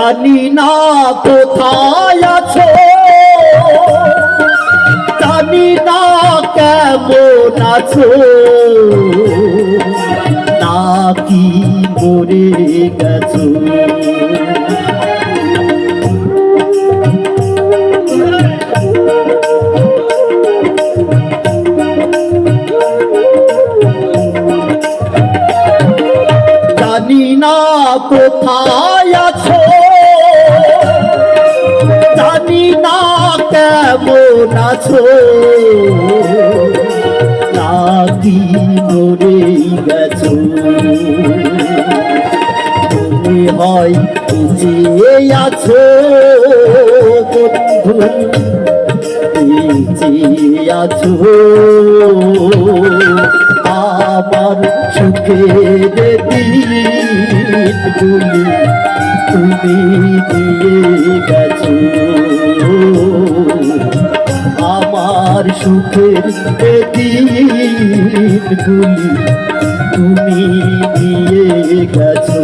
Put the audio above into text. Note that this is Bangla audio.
জানি না কোথায় আছো, জানি না কেমন আছো, নাকি মরে গেছো। জানি না কোথায় আছো, জানি না কেমন আছো, নাকি মরে গেছো। তুমি হয় বেঁচে আছো বন্ধু, বেঁচে আছো, আমার সুখের দিনগুলি তুমি দিয়ে গেছো। আমার সুখের দিনগুলি তুমি দিয়ে গেছো।